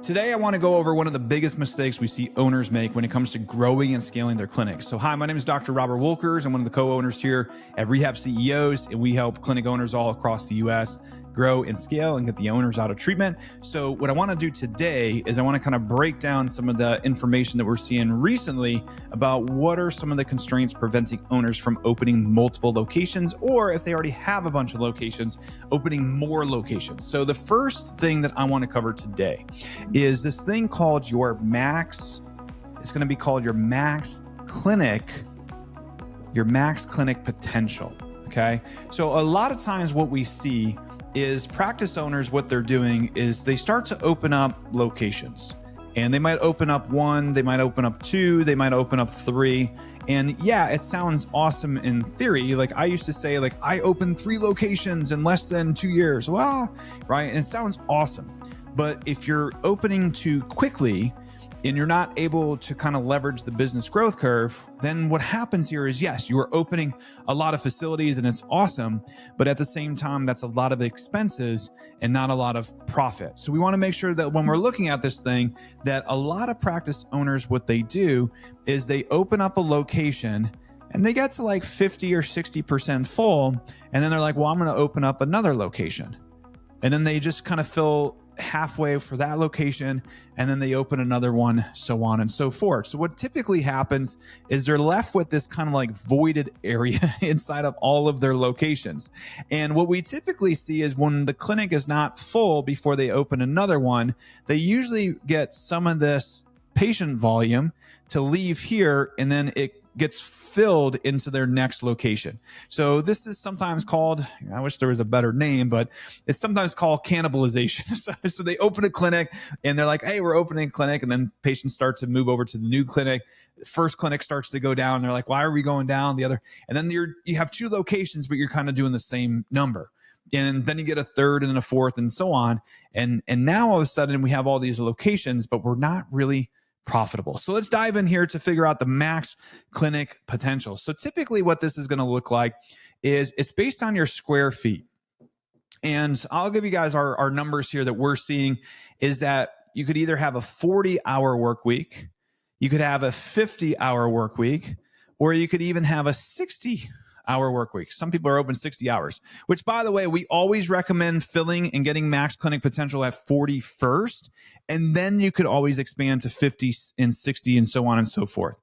Today, I want to go over one of the biggest mistakes we see owners make when it comes to growing and scaling their clinics. So hi, my name is Dr. Robbie Woelkers. I'm one of the co-owners here at Rehab CEOs, and we help clinic owners all across the U.S. grow and scale and get the owners out of treatment. So what I want to do today is I want to kind of break down some of the information that we're seeing recently about what are some of the constraints preventing owners from opening multiple locations, or if they already have a bunch of locations, opening more locations. So the first thing that I want to cover today is this thing called your max. It's going to be called your max clinic potential. Okay. So a lot of times what we see is practice owners, what they're doing is they start to open up locations, and they might open up one, they might open up two, they might open up three. And yeah, it sounds awesome in theory. Like I used to say, like I opened 3 locations in less than 2 years. Well, right. And it sounds awesome. But if you're opening too quickly and you're not able to kind of leverage the business growth curve, then what happens here is, yes, you are opening a lot of facilities and it's awesome, but at the same time, that's a lot of expenses and not a lot of profit. So we want to make sure that when we're looking at this thing, that a lot of practice owners, what they do is they open up a location and they get to like 50 or 60% full. And then they're like, well, I'm going to open up another location. And then they just kind of fill halfway for that location, and then they open another one, so on and so forth. So what typically happens is they're left with this kind of like voided area inside of all of their locations. And what we typically see is when the clinic is not full before they open another one, they usually get some of this patient volume to leave here, and then it gets filled into their next location. So this is sometimes called, I wish there was a better name, but it's sometimes called cannibalization. So they open a clinic and they're like, hey, we're opening a clinic. And then patients start to move over to the new clinic. The first clinic starts to go down. They're like, why are we going down? The other, and then you have 2 locations, but you're kind of doing the same number. And then you get a third and a fourth and so on. And now all of a sudden we have all these locations, but we're not really profitable. So let's dive in here to figure out the max clinic potential. So typically what this is going to look like is it's based on your square feet. And I'll give you guys our numbers here that we're seeing is that you could either have a 40-hour work week, you could have a 50-hour work week, or you could even have a 60-hour work week. Some people are open 60 hours, which by the way, we always recommend filling and getting max clinic potential at 40 first. And then you could always expand to 50 and 60 and so on and so forth.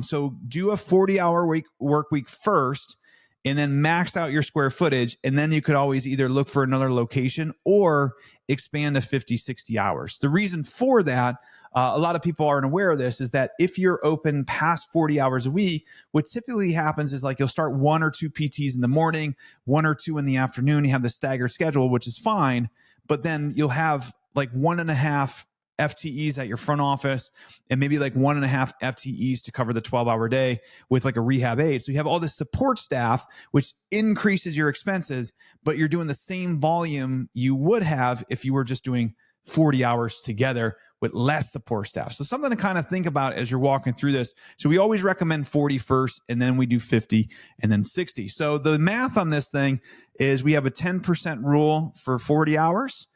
So do a 40-hour work week first, and then max out your square footage. And then you could always either look for another location or expand to 50, 60 hours. The reason for that, a lot of people aren't aware of this, is that if you're open past 40 hours a week, what typically happens is like you'll start 1 or 2 PTs in the morning, 1 or 2 in the afternoon. You have the staggered schedule, which is fine, but then you'll have like 1.5 FTEs at your front office and maybe like 1.5 FTEs to cover the 12-hour day with like a rehab aide. So you have all this support staff, which increases your expenses, but you're doing the same volume you would have if you were just doing 40 hours together with less support staff. So something to kind of think about as you're walking through this. So we always recommend 40 first, and then we do 50 and then 60. So the math on this thing is we have a 10% rule for 40 hours.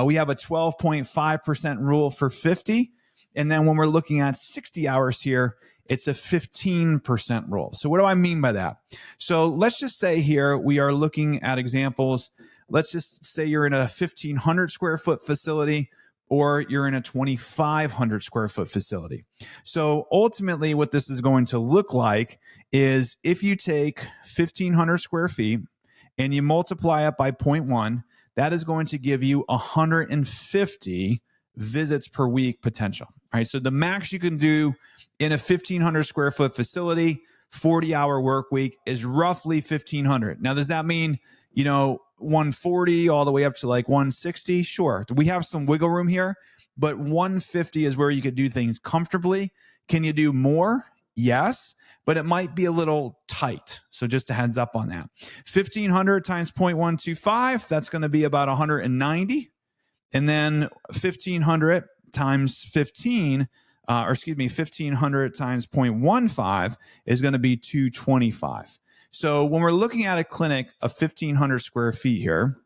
We have a 12.5% rule for 50. And then when we're looking at 60 hours here, it's a 15% rule. So what do I mean by that? So let's just say here we are looking at examples. Let's just say you're in a 1,500 square foot facility, or you're in a 2,500 square foot facility. So ultimately what this is going to look like is if you take 1,500 square feet and you multiply it by 0.1, that is going to give you 150 visits per week potential, right? So the max you can do in a 1,500 square foot facility, 40-hour work week is roughly 1,500. Now, does that mean, 140 all the way up to like 160? Sure. We have some wiggle room here, but 150 is where you could do things comfortably. Can you do more? Yes, but it might be a little tight. So just a heads up on that. 1,500 times 0.125, that's going to be about 190. And then 1,500 times 1,500 times 0.15 is going to be 225. So when we're looking at a clinic of 1,500 square feet here,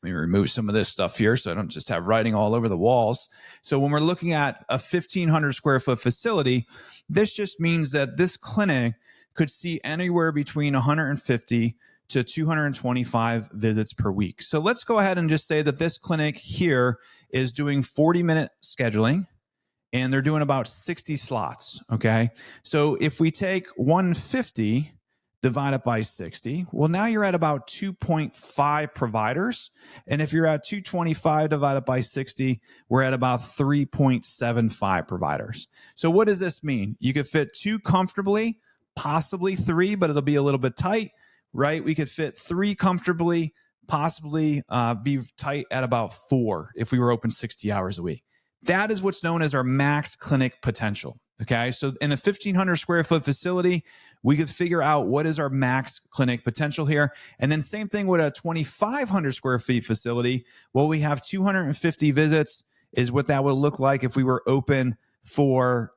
Let me remove some of this stuff here so I don't just have writing all over the walls. So when we're looking at a 1,500 square foot facility, this just means that this clinic could see anywhere between 150 to 225 visits per week. So let's go ahead and just say that this clinic here is doing 40-minute scheduling, and they're doing about 60 slots, okay? So if we take 150 divided by 60, well, now you're at about 2.5 providers. And if you're at 225 divided by 60, we're at about 3.75 providers. So what does this mean? You could fit 2 comfortably, possibly 3, but it'll be a little bit tight, right? We could fit 3 comfortably, possibly be tight at about 4 if we were open 60 hours a week. That is what's known as our max clinic potential. Okay, so in a 1,500 square foot facility, we could figure out what is our max clinic potential here. And then same thing with a 2,500 square feet facility. Well, we have 250 visits is what that would look like if we were open for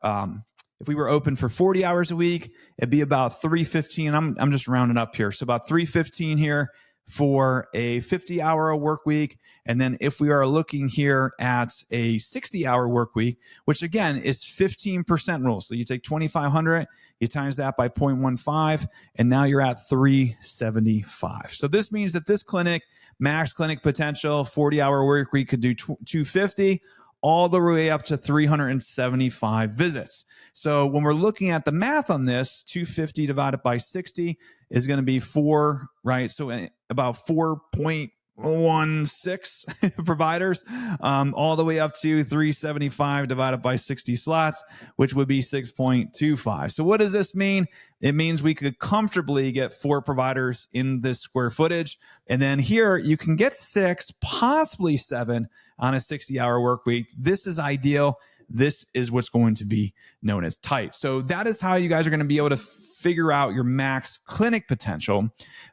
40 hours a week. It'd be about 315. I'm just rounding up here, so about 315 here for a 50-hour work week. And then if we are looking here at a 60-hour work week, which again is 15% rule. So you take 2,500, you times that by 0.15, and now you're at 375. So this means that this clinic, max clinic potential, 40-hour work week could do 250 all the way up to 375 visits. So when we're looking at the math on this, 250 divided by 60 is going to be 4, right? So about 4.16 providers, all the way up to 375 divided by 60 slots, which would be 6.25. So what does this mean? It means we could comfortably get 4 providers in this square footage. And then here you can get 6, possibly 7 on a 60-hour work week. This is ideal. This is what's going to be known as tight. So that is how you guys are going to be able to figure out your max clinic potential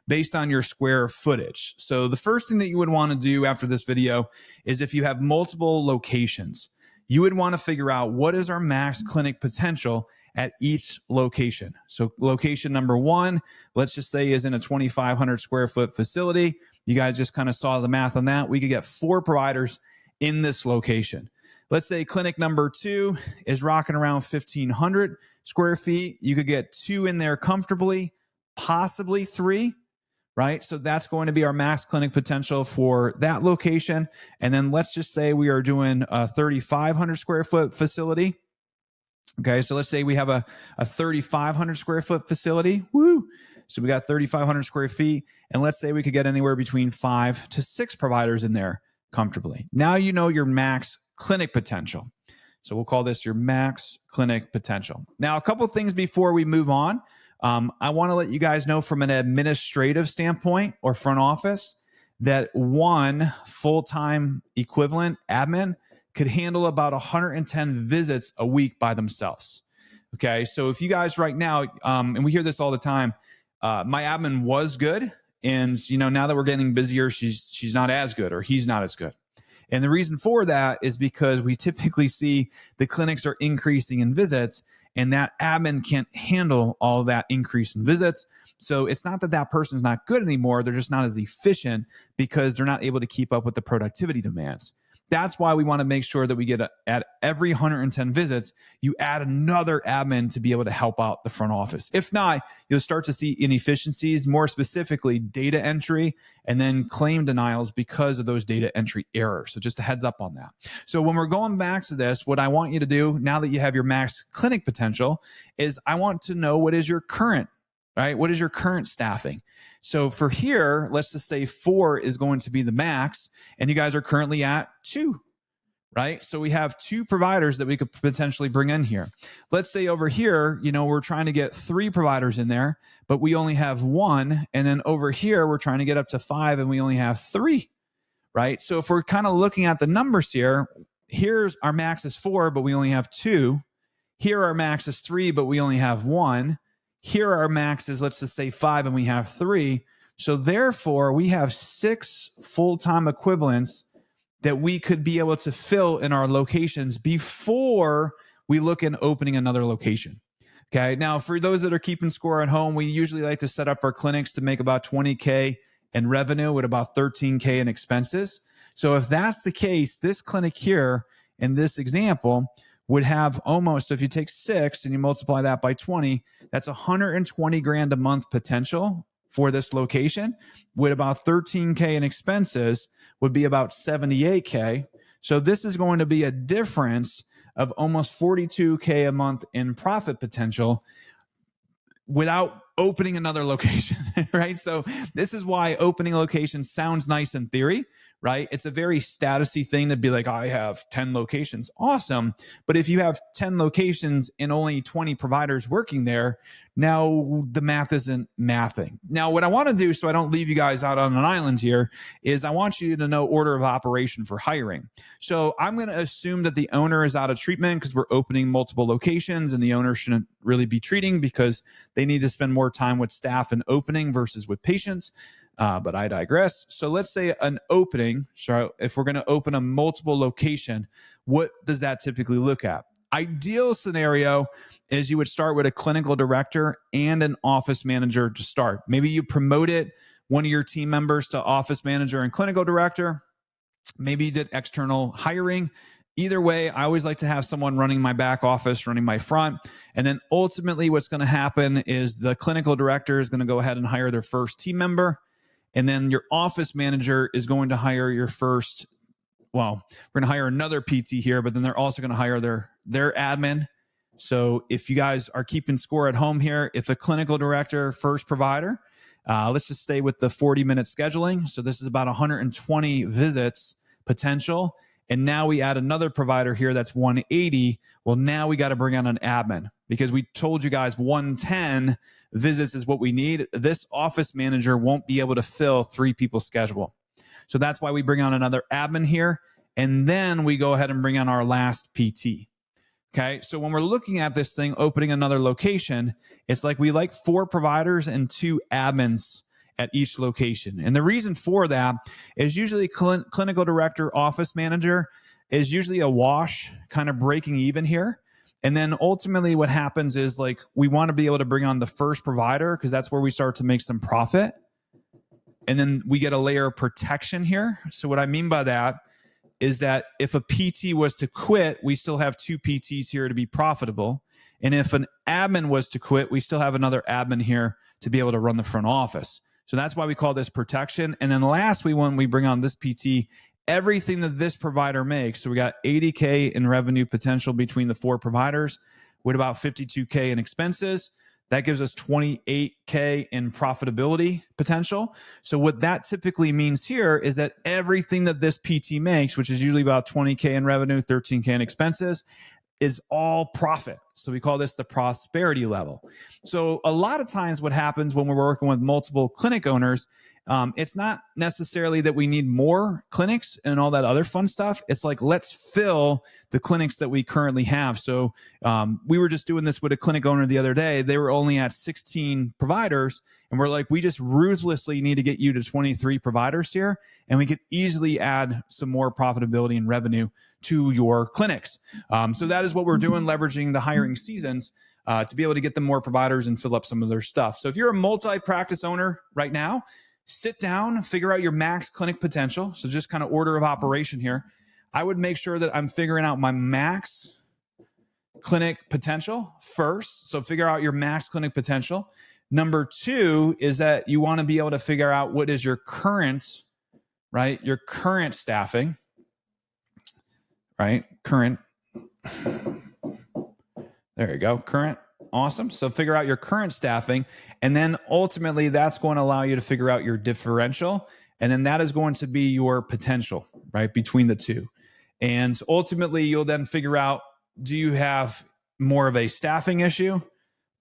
based on your square footage. So the first thing that you would want to do after this video is, if you have multiple locations, you would want to figure out what is our max clinic potential at each location. So location number 1, let's just say, is in a 2,500 square foot facility. You guys just kind of saw the math on that. We could get 4 providers in this location. Let's say clinic number 2 is rocking around 1,500 square feet. You could get 2 in there comfortably, possibly 3, right? So that's going to be our max clinic potential for that location. And then let's just say we are doing a 3,500 square foot facility. Okay, so let's say we have a 3,500 square foot facility. Woo! So we got 3,500 square feet. And let's say we could get anywhere between 5 to 6 providers in there comfortably. Now you know your max clinic potential. So we'll call this your max clinic potential. Now, a couple things before we move on. I want to let you guys know from an administrative standpoint or front office that one full-time equivalent admin could handle about 110 visits a week by themselves. Okay, so if you guys right now, and we hear this all the time, my admin was good, and now that we're getting busier, she's not as good, or he's not as good. And the reason for that is because we typically see the clinics are increasing in visits, and that admin can't handle all that increase in visits. So it's not that that person's not good anymore. They're just not as efficient because they're not able to keep up with the productivity demands. That's why we want to make sure that we get at every 110 visits, you add another admin to be able to help out the front office. If not, you'll start to see inefficiencies, more specifically data entry and then claim denials because of those data entry errors. So just a heads up on that. So when we're going back to this, what I want you to do now that you have your max clinic potential is I want to know what is your current, right? What is your current staffing? So for here, let's just say 4 is going to be the max, and you guys are currently at 2, right? So we have 2 providers that we could potentially bring in here. Let's say over here, we're trying to get 3 providers in there, but we only have 1. And then over here, we're trying to get up to 5 and we only have 3, right? So if we're kind of looking at the numbers here, here's our max is 4, but we only have 2. Here our max is 3, but we only have 1. Here our max is, let's just say 5 and we have 3. So therefore we have 6 full-time equivalents that we could be able to fill in our locations before we look at opening another location. Okay. Now for those that are keeping score at home, we usually like to set up our clinics to make about 20K in revenue with about 13K in expenses. So if that's the case, this clinic here in this example would have almost, if you take 6 and you multiply that by 20, that's 120 grand a month potential for this location, with about 13K in expenses would be about 78K. So this is going to be a difference of almost 42K a month in profit potential without opening another location, right? So this is why opening locations sounds nice in theory, right? It's a very statusy thing to be like, I have 10 locations. Awesome. But if you have 10 locations and only 20 providers working there, now the math isn't mathing. Now, what I want to do, so I don't leave you guys out on an island here, is I want you to know order of operation for hiring. So I'm going to assume that the owner is out of treatment because we're opening multiple locations, and the owner shouldn't really be treating because they need to spend more time with staff and opening versus with patients. But I digress. So let's say an opening. So if we're going to open a multiple location, what does that typically look at? Ideal scenario is you would start with a clinical director and an office manager to start. Maybe you promoted one of your team members to office manager and clinical director. Maybe you did external hiring. Either way, I always like to have someone running my back office, running my front. And then ultimately what's going to happen is the clinical director is going to go ahead and hire their first team member. And then your office manager is going to hire your first, well, we're going to hire another PT here, but then they're also going to hire their admin. So if you guys are keeping score at home here, if a clinical director, first provider, let's just stay with the 40-minute scheduling. So this is about 120 visits potential. And now we add another provider here that's 180. Well, now we got to bring on an admin because we told you guys 110 visits is what we need. This office manager won't be able to fill 3 people's schedule. So that's why we bring on another admin here. And then we go ahead and bring on our last PT. Okay. So when we're looking at this thing, opening another location, it's like we like 4 providers and 2 admins at each location. And the reason for that is usually clinical director, office manager is usually a wash, kind of breaking even here. And then ultimately what happens is like we want to be able to bring on the first provider because that's where we start to make some profit. And then we get a layer of protection here. So what I mean by that is that if a PT was to quit, we still have 2 PTs here to be profitable. And if an admin was to quit, we still have another admin here to be able to run the front office. So that's why we call this protection. And then lastly, when we bring on this PT, everything that this provider makes, so we got 80K in revenue potential between the 4 providers with about 52K in expenses. That gives us 28K in profitability potential. So what that typically means here is that everything that this PT makes, which is usually about 20K in revenue, 13K in expenses, is all profit. So we call this the prosperity level. So a lot of times what happens when we're working with multiple clinic owners, it's not necessarily that we need more clinics and all that other fun stuff. It's like, let's fill the clinics that we currently have. So we were just doing this with a clinic owner the other day. They were only at 16 providers. And we're like, we just ruthlessly need to get you to 23 providers here. And we could easily add some more profitability and revenue to your clinics. So that is what we're doing, leveraging the hiring seasons to be able to get them more providers and fill up some of their stuff. So if you're a multi-practice owner right now, sit down, figure out your max clinic potential. So just kind of order of operation here. I would make sure that I'm figuring out my max clinic potential first. So figure out your max clinic potential. Number 2 is that you want to be able to figure out what is your current, right? Your current staffing, right? Current. There you go. Current. Awesome. So figure out your current staffing. And then ultimately that's going to allow you to figure out your differential. And then that is going to be your potential, right? Between the 2. And ultimately you'll then figure out, do you have more of a staffing issue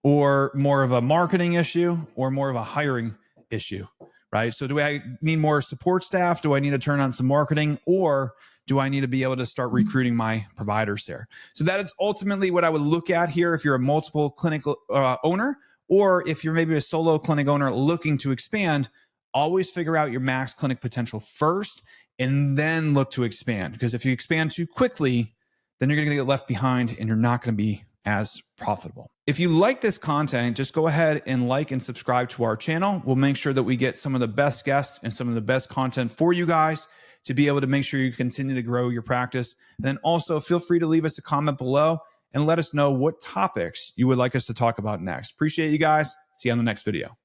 or more of a marketing issue or more of a hiring issue, right? So do I need more support staff? Do I need to turn on some marketing, or do I need to be able to start recruiting my providers there? So that is ultimately what I would look at here if you're a multiple clinical owner, or if you're maybe a solo clinic owner looking to expand. Always figure out your max clinic potential first and then look to expand. Because if you expand too quickly, then you're going to get left behind and you're not going to be as profitable. If you like this content, just go ahead and like and subscribe to our channel. We'll make sure that we get some of the best guests and some of the best content for you guys to be able to make sure you continue to grow your practice. And then also feel free to leave us a comment below and let us know what topics you would like us to talk about next. Appreciate you guys. See you on the next video.